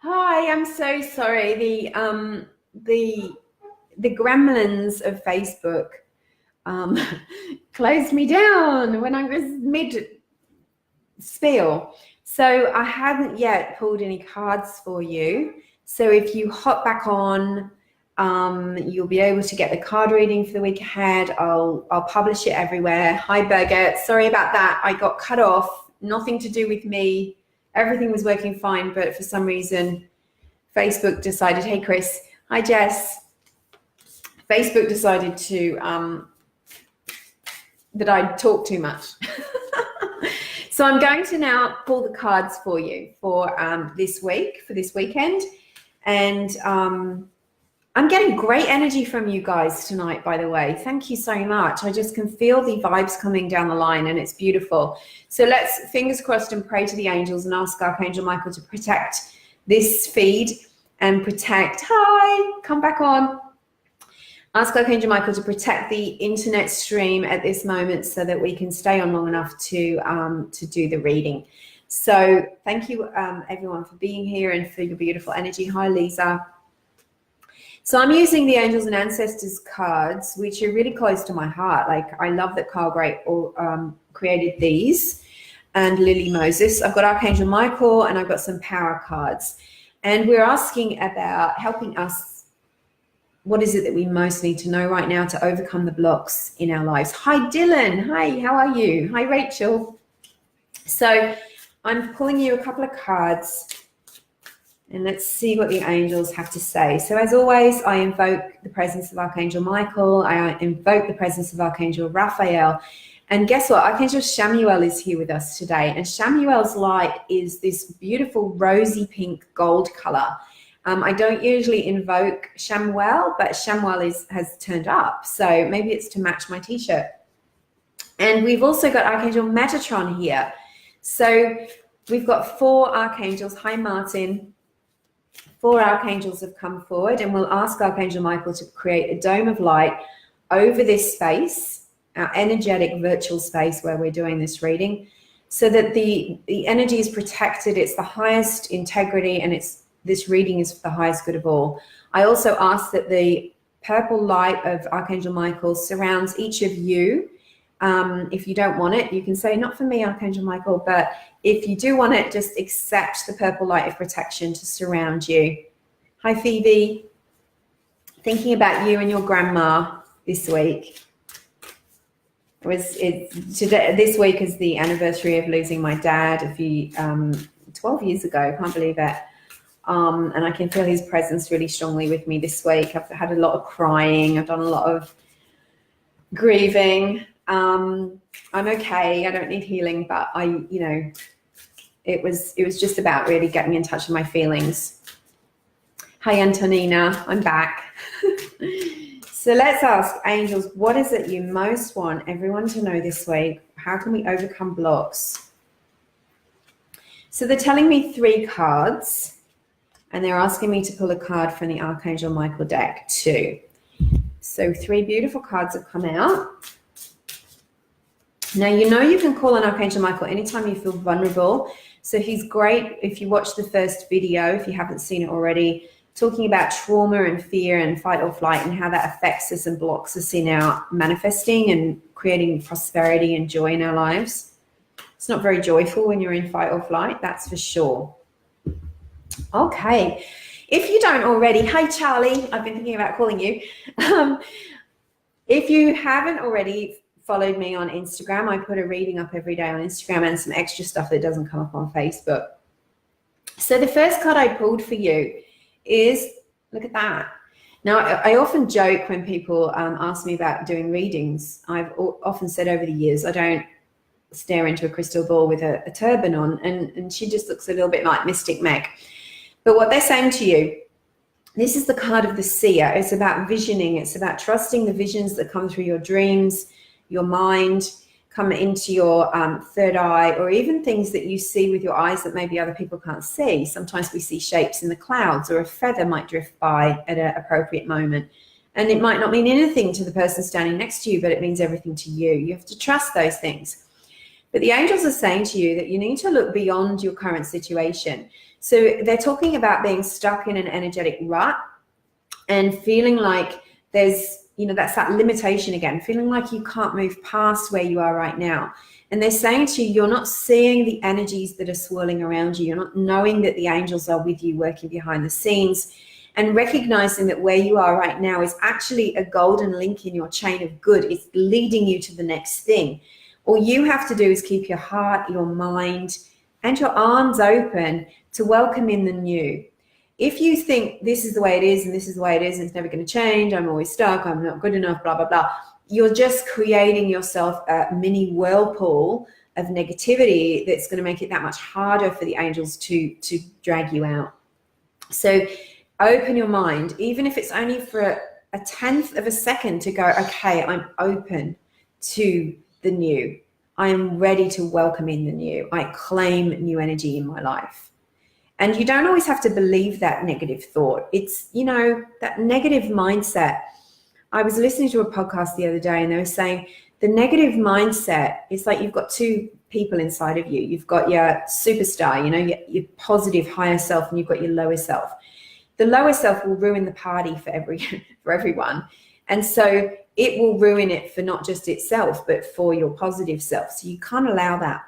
Hi, I'm so sorry. The gremlins of Facebook um, closed me down when I was mid spiel. So I haven't yet pulled any cards for you. So if you hop back on, you'll be able to get the card reading for the week ahead. I'll publish it everywhere. Hi, Birgit. Sorry about that. I got cut off. Nothing to do with me. Everything was working fine, but for some reason, Facebook decided, hey, Chris. Hi, Jess. Facebook decided that I'd talk too much. So I'm going to now pull the cards for you for this week, for this weekend. And I'm getting great energy from you guys tonight, by the way. Thank you so much. I just can feel the vibes coming down the line and it's beautiful. So let's, fingers crossed, and pray to the angels and ask Archangel Michael to protect this feed and protect, hi, come back on. Ask Archangel Michael to protect the internet stream at this moment so that we can stay on long enough to do the reading. So thank you, everyone, for being here and for your beautiful energy. Hi, Lisa. So I'm using the Angels and Ancestors cards, which are really close to my heart. Like, I love that Carl Gray created these, and Lily Moses. I've got Archangel Michael and I've got some power cards. And we're asking about helping us. What is it that we most need to know right now to overcome the blocks in our lives? Hi, Dylan. Hi, how are you? Hi, Rachel. So I'm pulling you a couple of cards and let's see what the angels have to say. So as always, I invoke the presence of Archangel Michael. I invoke the presence of Archangel Raphael. And guess what? Archangel Shamuel is here with us today. And Shamuel's light is this beautiful rosy pink gold color. I don't usually invoke Shamuel, but Shamuel has turned up. So maybe it's to match my t-shirt. And we've also got Archangel Metatron here. So we've got 4 archangels. Hi, Martin. 4 archangels have come forward, and we'll ask Archangel Michael to create a dome of light over this space, our energetic virtual space where we're doing this reading, so that the energy is protected. It's the highest integrity, and this reading is for the highest good of all. I also ask that the purple light of Archangel Michael surrounds each of you. If you don't want it, you can say, not for me, Archangel Michael, but if you do want it, just accept the purple light of protection to surround you. Hi, Phoebe. Thinking about you and your grandma this week. This week is the anniversary of losing my dad 12 years ago. Can't believe it. And I can feel his presence really strongly with me this week. I've had a lot of crying. I've done a lot of grieving. I'm okay. I don't need healing, but it was just about really getting in touch with my feelings. Hi, Antonina. I'm back. So let's ask angels, what is it you most want everyone to know this week? How can we overcome blocks? So they're telling me 3 cards. And they're asking me to pull a card from the Archangel Michael deck too. So 3 beautiful cards have come out. Now, you can call on Archangel Michael anytime you feel vulnerable. So he's great if you watch the first video, if you haven't seen it already, talking about trauma and fear and fight or flight and how that affects us and blocks us in our manifesting and creating prosperity and joy in our lives. It's not very joyful when you're in fight or flight, that's for sure. Okay, if you don't already, hi Charlie, I've been thinking about calling you. If you haven't already followed me on Instagram, I put a reading up every day on Instagram and some extra stuff that doesn't come up on Facebook. So the first card I pulled for you is, look at that. Now, I often joke when people ask me about doing readings. I've often said over the years, I don't stare into a crystal ball with a turban on, and she just looks a little bit like Mystic Meg. But what they're saying to you, this is the card of the seer. It's about visioning. It's about trusting the visions that come through your dreams, your mind, come into your third eye, or even things that you see with your eyes that maybe other people can't see. Sometimes we see shapes in the clouds, or a feather might drift by at an appropriate moment. And it might not mean anything to the person standing next to you, but it means everything to you. You have to trust those things. But the angels are saying to you that you need to look beyond your current situation. So they're talking about being stuck in an energetic rut and feeling like there's, that's that limitation again, feeling like you can't move past where you are right now. And they're saying to you, you're not seeing the energies that are swirling around you. You're not knowing that the angels are with you, working behind the scenes, and recognizing that where you are right now is actually a golden link in your chain of good. It's leading you to the next thing. All you have to do is keep your heart, your mind, and your arms open to welcome in the new. If you think this is the way it is and this is the way it is and it's never going to change, I'm always stuck, I'm not good enough, blah, blah, blah, you're just creating yourself a mini whirlpool of negativity that's going to make it that much harder for the angels to drag you out. So open your mind, even if it's only for a tenth of a second, to go, okay, I'm open to the new. I'm ready to welcome in the new. I claim new energy in my life. And you don't always have to believe that negative thought. It's, that negative mindset. I was listening to a podcast the other day and they were saying the negative mindset is like you've got two people inside of you. You've got your superstar, your positive higher self, and you've got your lower self. The lower self will ruin the party for everyone. And so it will ruin it for not just itself, but for your positive self. So you can't allow that.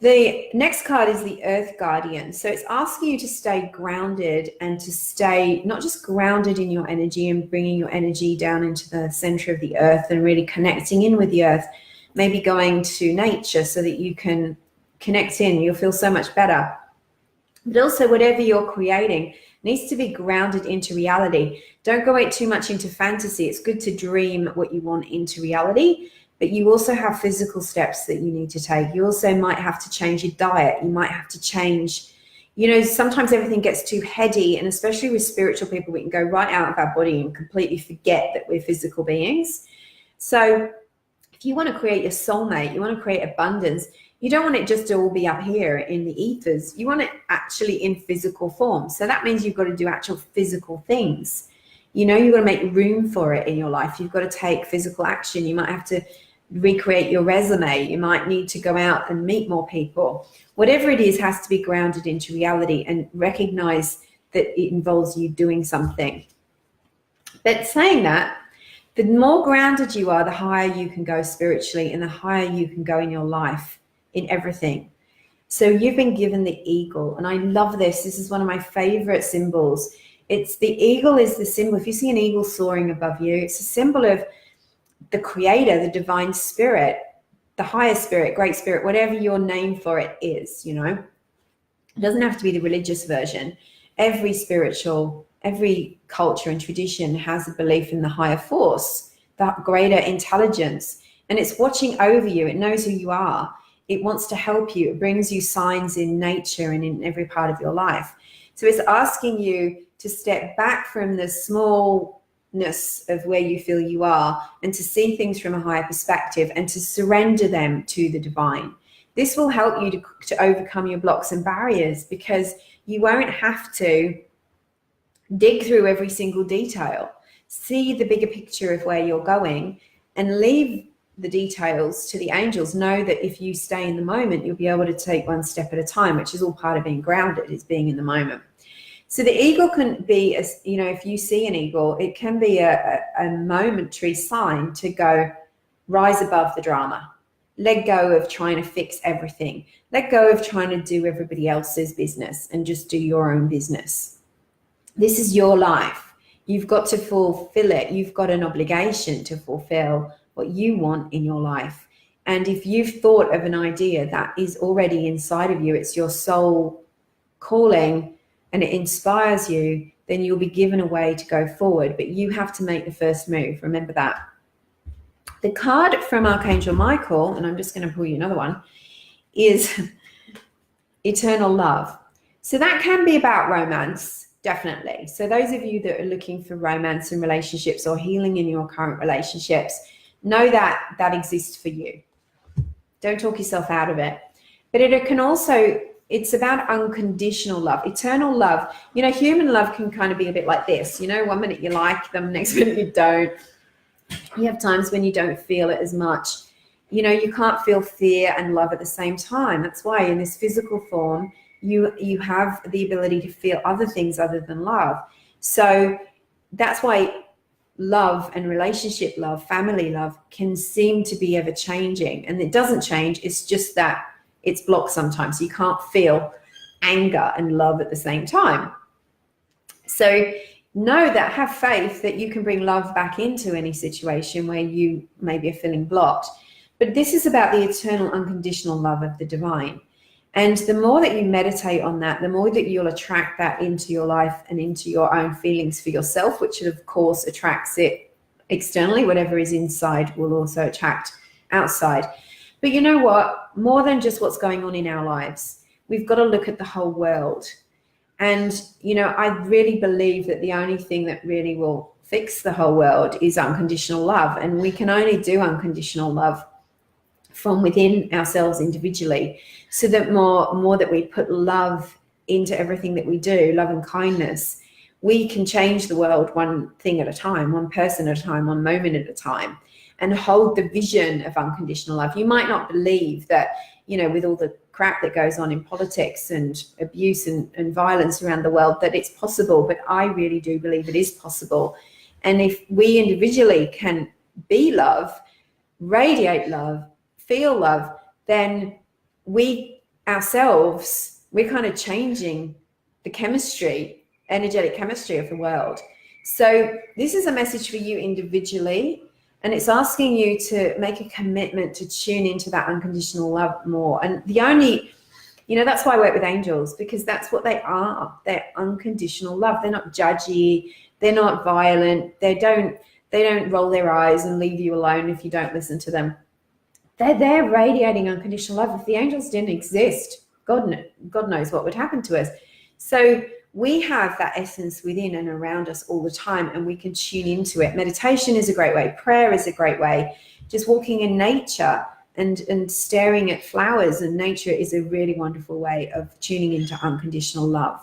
The next card is the Earth Guardian. So it's asking you to stay grounded and to stay not just grounded in your energy and bringing your energy down into the center of the earth and really connecting in with the earth, maybe going to nature so that you can connect in. You'll feel so much better. But also whatever you're creating needs to be grounded into reality. Don't go too much into fantasy. It's good to dream what you want into reality. But you also have physical steps that you need to take. You also might have to change your diet. You might have to change, sometimes everything gets too heady, and especially with spiritual people, we can go right out of our body and completely forget that we're physical beings. So if you want to create your soulmate, you want to create abundance, you don't want it just to all be up here in the ethers. You want it actually in physical form. So that means you've got to do actual physical things. You've got to make room for it in your life. You've got to take physical action. You might have to recreate your resume. You might need to go out and meet more people. Whatever it is has to be grounded into reality and recognize that it involves you doing something. But saying that, the more grounded you are, the higher you can go spiritually and the higher you can go in your life, in everything. So you've been given the eagle, and I love this. This is one of my favorite symbols. It's the eagle is the symbol. If you see an eagle soaring above you, it's a symbol of the creator, the divine spirit, the higher spirit, great spirit, whatever your name for it is, It doesn't have to be the religious version. Every culture and tradition has a belief in the higher force, the greater intelligence, and it's watching over you. It knows who you are. It wants to help you. It brings you signs in nature and in every part of your life. So it's asking you to step back from the smallness of where you feel you are and to see things from a higher perspective and to surrender them to the divine. This will help you to overcome your blocks and barriers, because you won't have to dig through every single detail. See the bigger picture of where you're going and leave the details to the angels. Know that if you stay in the moment, you'll be able to take one step at a time, which is all part of being grounded, is being in the moment. So the eagle can be, if you see an eagle, it can be a momentary sign to go rise above the drama. Let go of trying to fix everything. Let go of trying to do everybody else's business and just do your own business. This is your life. You've got to fulfill it. You've got an obligation to fulfill what you want in your life. And if you've thought of an idea that is already inside of you, it's your soul calling, and it inspires you, then you'll be given a way to go forward. But you have to make the first move. Remember that. The card from Archangel Michael, and I'm just going to pull you another one, is Eternal Love. So that can be about romance, definitely. So those of you that are looking for romance in relationships or healing in your current relationships, know that that exists for you. Don't talk yourself out of it. But it can also, it's about unconditional love, eternal love. Human love can kind of be a bit like this. 1 minute you like them, next minute you don't. You have times when you don't feel it as much. you can't feel fear and love at the same time. That's why in this physical form, you have the ability to feel other things other than love. So that's why love and relationship love, family love, can seem to be ever changing. And it doesn't change. It's just that it's blocked sometimes. So you can't feel anger and love at the same time. So know that, have faith that you can bring love back into any situation where you maybe are feeling blocked. But this is about the eternal unconditional love of the divine. And the more that you meditate on that, the more that you'll attract that into your life and into your own feelings for yourself, which of course attracts it externally. Whatever is inside will also attract outside. But you know what? More than just what's going on in our lives, we've got to look at the whole world. And, I really believe that the only thing that really will fix the whole world is unconditional love. And we can only do unconditional love from within ourselves individually, so that more that we put love into everything that we do, love and kindness, we can change the world one thing at a time, one person at a time, one moment at a time, and hold the vision of unconditional love. You might not believe that, with all the crap that goes on in politics and abuse and violence around the world, that it's possible, but I really do believe it is possible. And if we individually can be love, radiate love, feel love, then we ourselves, we're kind of changing the chemistry, energetic chemistry of the world. So this is a message for you individually, and it's asking you to make a commitment to tune into that unconditional love more. And the only, that's why I work with angels, because that's what they are. They're unconditional love. They're not judgy. They're not violent. They don't roll their eyes and leave you alone if you don't listen to them. They're there radiating unconditional love. If the angels didn't exist, God knows what would happen to us. So we have that essence within and around us all the time, and we can tune into it. Meditation is a great way. Prayer is a great way. Just walking in nature and staring at flowers and nature is a really wonderful way of tuning into unconditional love.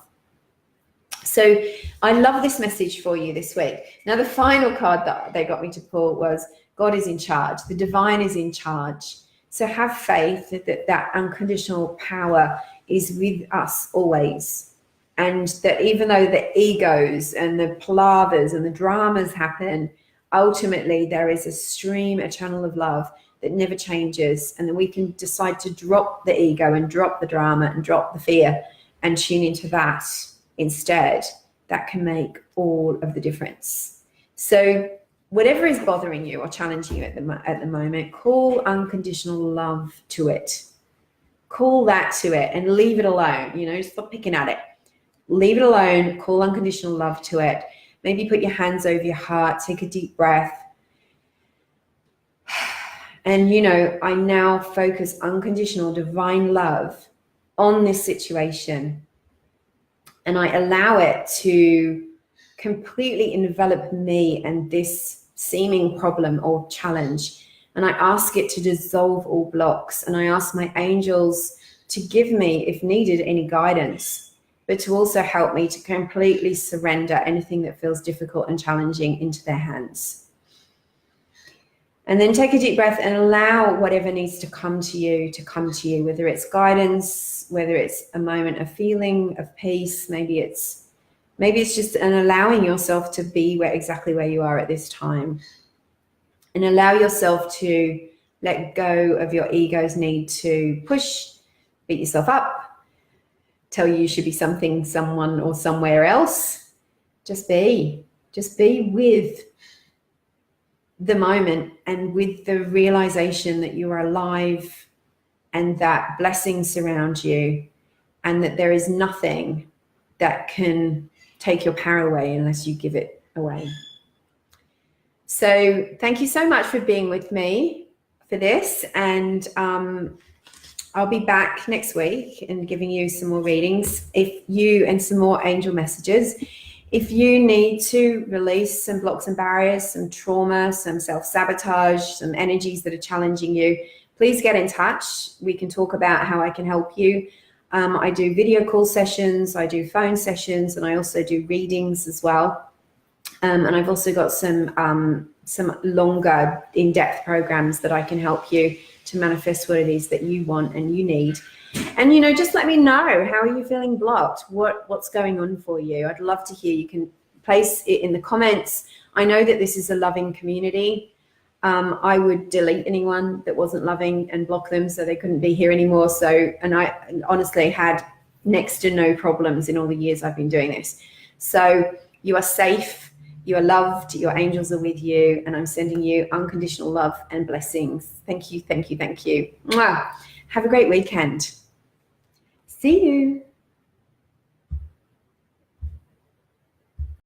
So I love this message for you this week. Now, the final card that they got me to pull was God is in charge. The divine is in charge. So have faith that unconditional power is with us always. And that even though the egos and the palavers and the dramas happen, ultimately there is a stream, a channel of love that never changes. And then we can decide to drop the ego and drop the drama and drop the fear and tune into that instead. That can make all of the difference. So whatever is bothering you or challenging you at the moment, call unconditional love to it. Call that to it and leave it alone. Stop picking at it. Leave it alone. Call unconditional love to it. Maybe put your hands over your heart. Take a deep breath. And, I now focus unconditional divine love on this situation. And I allow it to completely envelop me and this seeming problem or challenge. And I ask it to dissolve all blocks. And I ask my angels to give me, if needed, any guidance, but to also help me to completely surrender anything that feels difficult and challenging into their hands. And then take a deep breath and allow whatever needs to come to you, whether it's guidance, whether it's a moment of feeling of peace, maybe it's just an allowing yourself to be exactly where you are at this time. And allow yourself to let go of your ego's need to push, beat yourself up, tell you should be something, someone, or somewhere else. Just be with the moment and with the realization that you are alive and that blessings surround you and that there is nothing that can take your power away unless you give it away. So thank you so much for being with me for this, and I'll be back next week and giving you some more readings and some more angel messages. If you need to release some blocks and barriers, some trauma, some self-sabotage, some energies that are challenging you, please get in touch. We can talk about how I can help you. I do video call sessions, I do phone sessions, and I also do readings as well. And I've also got some longer in-depth programs that I can help you to manifest what it is that you want and you need. And, you know, just let me know, how are you feeling blocked? What's going on for you? I'd love to hear. You can place it in the comments. I know that this is a loving community. I would delete anyone that wasn't loving and block them so they couldn't be here anymore. So, and I honestly had next to no problems in all the years I've been doing this. So you are safe, you are loved, your angels are with you, and I'm sending you unconditional love and blessings. Thank you, thank you, thank you. Mwah. Have a great weekend. See you.